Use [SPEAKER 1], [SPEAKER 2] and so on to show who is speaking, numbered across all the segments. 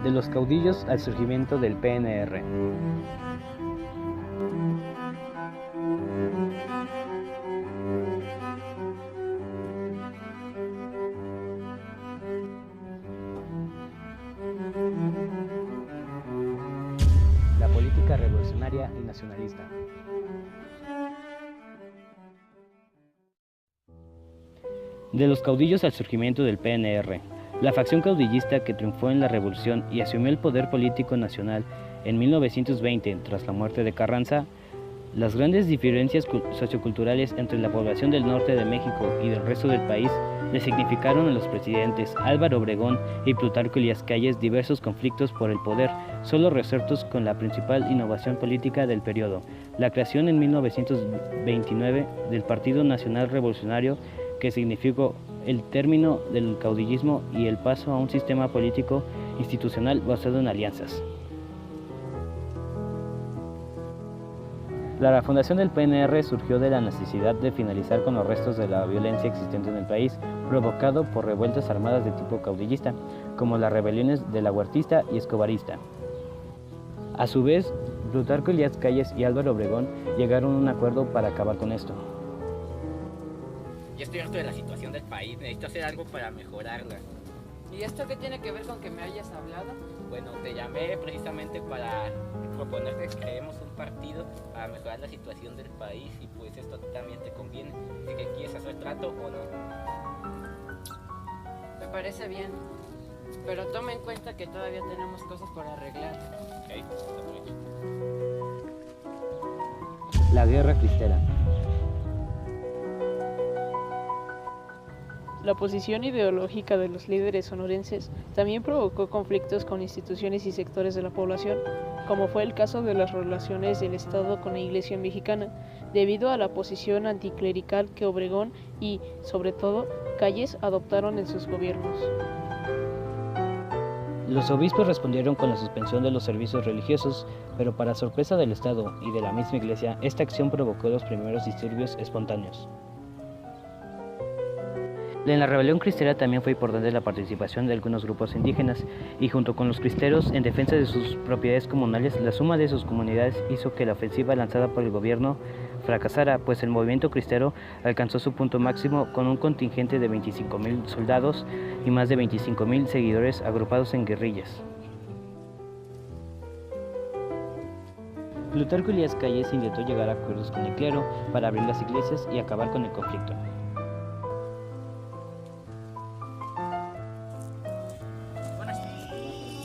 [SPEAKER 1] De los caudillos al surgimiento del PNR. La política revolucionaria y nacionalista. De los caudillos al surgimiento del PNR. La facción caudillista que triunfó en la revolución y asumió el poder político nacional en 1920 tras la muerte de Carranza, las grandes diferencias socioculturales entre la población del norte de México y del resto del país le significaron a los presidentes Álvaro Obregón y Plutarco Elías Calles diversos conflictos por el poder, solo resueltos con la principal innovación política del periodo, la creación en 1929 del Partido Nacional Revolucionario, que significó el término del caudillismo y el paso a un sistema político institucional basado en alianzas. La fundación del PNR surgió de la necesidad de finalizar con los restos de la violencia existente en el país, provocado por revueltas armadas de tipo caudillista, como las rebeliones de la Huertista y Escobarista. A su vez, Plutarco Elías Calles y Álvaro Obregón llegaron a un acuerdo para acabar con esto.
[SPEAKER 2] Yo estoy harto de la situación del país, necesito hacer algo para mejorarla.
[SPEAKER 3] ¿Y esto qué tiene que ver con que me hayas hablado?
[SPEAKER 2] Bueno, te llamé precisamente para proponerte que creemos un partido para mejorar la situación del país y pues esto también te conviene. Así que quieres hacer trato o no.
[SPEAKER 3] Me parece bien, pero toma en cuenta que todavía tenemos cosas por arreglar.
[SPEAKER 2] Ok, está muy bien.
[SPEAKER 1] La guerra cristera.
[SPEAKER 4] La posición ideológica de los líderes sonorenses también provocó conflictos con instituciones y sectores de la población, como fue el caso de las relaciones del Estado con la Iglesia mexicana, debido a la posición anticlerical que Obregón y, sobre todo, Calles adoptaron en sus gobiernos.
[SPEAKER 1] Los obispos respondieron con la suspensión de los servicios religiosos, pero para sorpresa del Estado y de la misma Iglesia, esta acción provocó los primeros disturbios espontáneos. En la rebelión cristera también fue importante la participación de algunos grupos indígenas, y junto con los cristeros en defensa de sus propiedades comunales, la suma de sus comunidades hizo que la ofensiva lanzada por el gobierno fracasara, pues el movimiento cristero alcanzó su punto máximo con un contingente de 25,000 soldados y más de 25,000 seguidores agrupados en guerrillas. Plutarco Elías Calles intentó llegar a acuerdos con el clero para abrir las iglesias y acabar con el conflicto.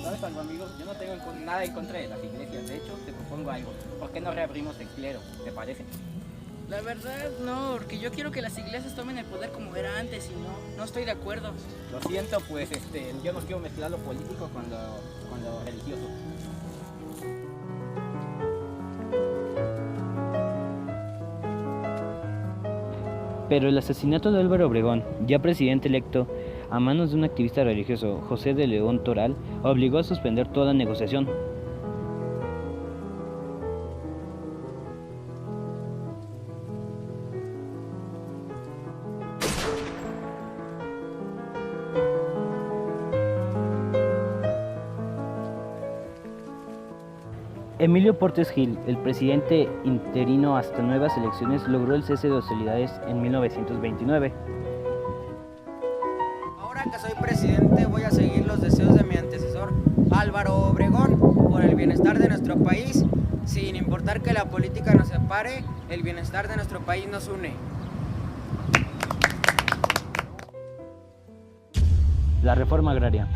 [SPEAKER 2] ¿Sabes algo, amigo? Yo no tengo nada en contra de las iglesias. De hecho, te propongo algo. ¿Por qué no reabrimos el clero? ¿Te parece?
[SPEAKER 5] La verdad no, porque yo quiero que las iglesias tomen el poder como era antes y no estoy de acuerdo.
[SPEAKER 2] Lo siento, pues yo no quiero mezclar lo político con lo religioso.
[SPEAKER 1] Pero el asesinato de Álvaro Obregón, ya presidente electo, a manos de un activista religioso, José de León Toral, obligó a suspender toda negociación. Emilio Portes Gil, el presidente interino hasta nuevas elecciones, logró el cese de hostilidades en 1929.
[SPEAKER 6] Ahora que soy presidente voy a seguir los deseos de mi antecesor, Álvaro Obregón, por el bienestar de nuestro país, sin importar que la política nos separe, el bienestar de nuestro país nos une.
[SPEAKER 1] La reforma agraria.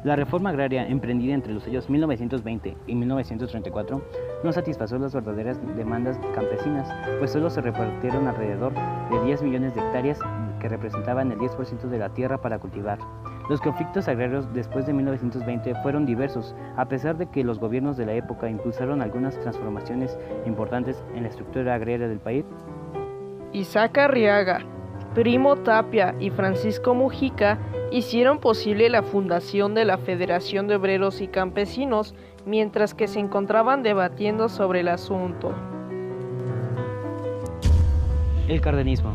[SPEAKER 1] La reforma agraria, emprendida entre los años 1920 y 1934, no satisfació las verdaderas demandas campesinas, pues solo se repartieron alrededor de 10 millones de hectáreas que representaban el 10% de la tierra para cultivar. Los conflictos agrarios después de 1920 fueron diversos, a pesar de que los gobiernos de la época impulsaron algunas transformaciones importantes en la estructura agraria del país.
[SPEAKER 4] Isaac Arriaga, Primo Tapia y Francisco Mujica hicieron posible la fundación de la Federación de Obreros y Campesinos mientras que se encontraban debatiendo sobre el asunto.
[SPEAKER 1] El cardenismo.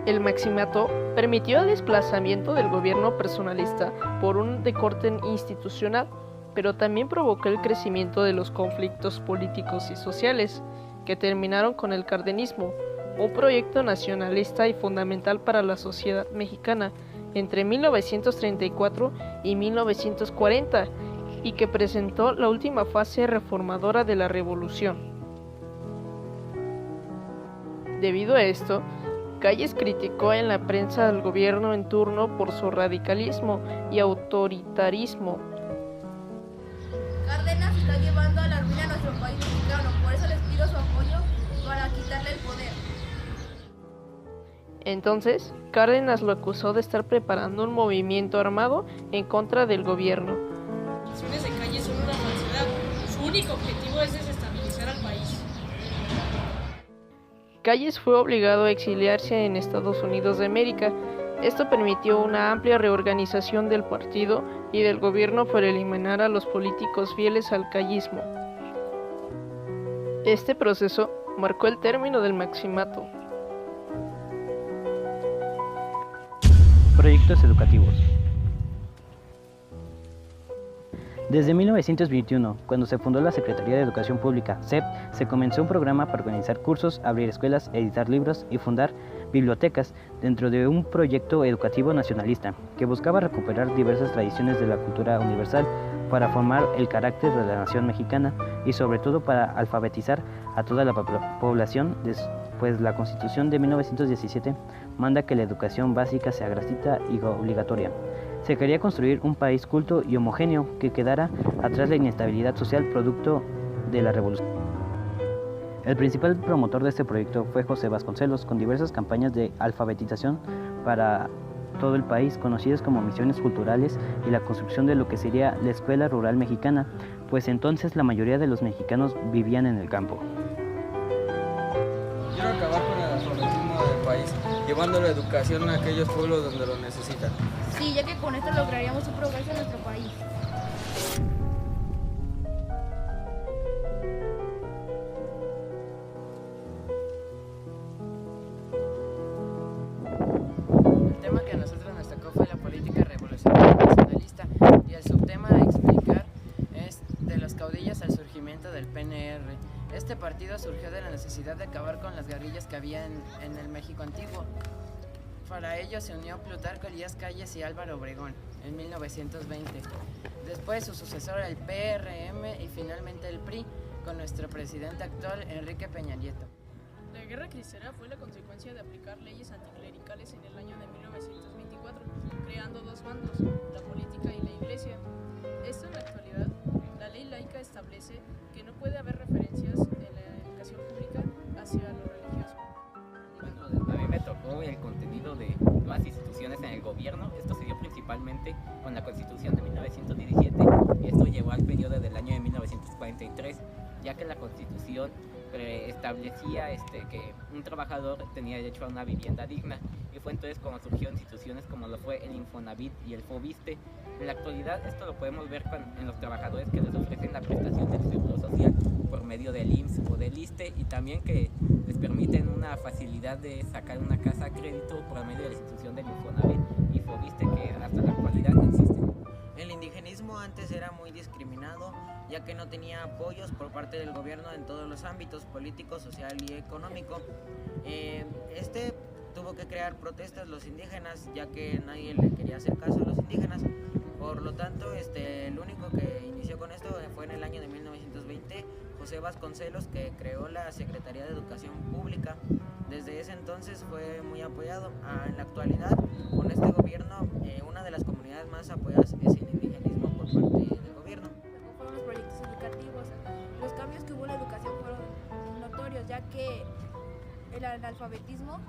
[SPEAKER 4] El maximato permitió el desplazamiento del gobierno personalista por un de corte institucional, pero también provocó el crecimiento de los conflictos políticos y sociales, que terminaron con el cardenismo, un proyecto nacionalista y fundamental para la sociedad mexicana entre 1934 y 1940, y que presentó la última fase reformadora de la revolución. Debido a esto, Calles criticó en la prensa al gobierno en turno por su radicalismo y autoritarismo.
[SPEAKER 7] Cárdenas está llevando a la ruina a nuestro país mexicano, por eso les pido su apoyo para quitarle el poder.
[SPEAKER 4] Entonces, Cárdenas lo acusó de estar preparando un movimiento armado en contra del gobierno.
[SPEAKER 8] Las acciones de Calles son una falsedad. Su único objetivo es desestabilizar al país.
[SPEAKER 4] Calles fue obligado a exiliarse en Estados Unidos de América. Esto permitió una amplia reorganización del partido y del gobierno para eliminar a los políticos fieles al callismo. Este proceso marcó el término del maximato.
[SPEAKER 1] Proyectos educativos. Desde 1921, cuando se fundó la Secretaría de Educación Pública, SEP, se comenzó un programa para organizar cursos, abrir escuelas, editar libros y fundar bibliotecas dentro de un proyecto educativo nacionalista que buscaba recuperar diversas tradiciones de la cultura universal para formar el carácter de la nación mexicana y sobre todo para alfabetizar a toda la población, pues la Constitución de 1917 manda que la educación básica sea gratuita y obligatoria. Se quería construir un país culto y homogéneo que quedara atrás la inestabilidad social producto de la revolución. El principal promotor de este proyecto fue José Vasconcelos, con diversas campañas de alfabetización para todo el país, conocidas como misiones culturales, y la construcción de lo que sería la Escuela Rural Mexicana, pues entonces la mayoría de los mexicanos vivían en el campo.
[SPEAKER 9] Quiero acabar con el analfabetismo del país, llevando la educación a aquellos pueblos donde lo necesitan.
[SPEAKER 7] Sí, ya que con esto lograríamos un progreso en nuestro país.
[SPEAKER 3] El tema que a nosotros nos tocó fue la política revolucionaria nacionalista, y el subtema a explicar es de los caudillos al surgimiento del PNR. Este partido surgió de la necesidad de acabar con las guerrillas que había en el México antiguo. Para ello se unió Plutarco Elías Calles y Álvaro Obregón en 1920. Después su sucesor el PRM y finalmente el PRI con nuestro presidente actual Enrique Peña Nieto.
[SPEAKER 8] La guerra cristera fue la consecuencia de aplicar leyes anticlericales en el año de 1924, creando dos bandos, la política y la iglesia. Esto en la actualidad, la ley laica establece que no puede haber referencias en la educación pública hacia lo religioso.
[SPEAKER 2] Bueno, a mí me tocó el contenido de nuevas instituciones en el gobierno. Esto se dio principalmente con la Constitución de 1917 y esto llevó al periodo del año de 1943, ya que la Constitución establecía que un trabajador tenía derecho a una vivienda digna, y fue entonces cuando surgieron instituciones como lo fue el Infonavit y el Fobiste. En la actualidad esto lo podemos ver en los trabajadores que les ofrecen la prestación del seguro social por medio del IMSS o del ISSSTE, y también que les permiten una facilidad de sacar una casa a crédito por medio de la institución del Infonavit y Fobiste, que hasta la actualidad no existen.
[SPEAKER 6] El indigenismo antes era muy discriminado, ya que no tenía apoyos por parte del gobierno en todos los ámbitos: político, social y económico. Tuvo que crear protestas los indígenas, ya que nadie le quería hacer caso a los indígenas. Por lo tanto, el único que inició con esto fue en el año de 1920, José Vasconcelos, que creó la Secretaría de Educación Pública. Desde ese entonces fue muy apoyado. En la actualidad, con este gobierno, una de las comunidades más apoyadas es el indigenismo por parte del gobierno.
[SPEAKER 7] ¿Cómo fueron los proyectos educativos? Los cambios que hubo en la educación fueron notorios, ya que el analfabetismo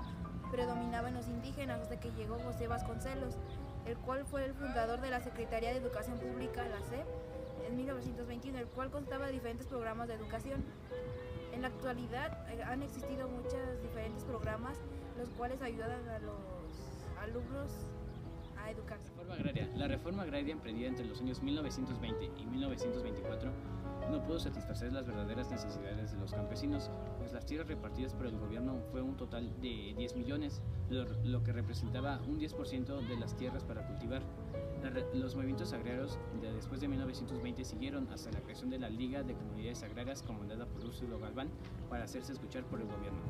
[SPEAKER 7] predominaba en los indígenas hasta que llegó José Vasconcelos, el cual fue el fundador de la Secretaría de Educación Pública, la SEP, en 1921, el cual constaba de diferentes programas de educación. En la actualidad han existido muchos diferentes programas, los cuales ayudan a los alumnos a educarse.
[SPEAKER 1] La reforma agraria emprendida entre los años 1920 y 1924 no pudo satisfacer las verdaderas necesidades de los campesinos, pues las tierras repartidas por el gobierno fue un total de 10 millones, lo que representaba un 10% de las tierras para cultivar. Los movimientos agrarios después de 1920 siguieron hasta la creación de la Liga de Comunidades Agrarias comandada por Úrsulo Galván para hacerse escuchar por el gobierno.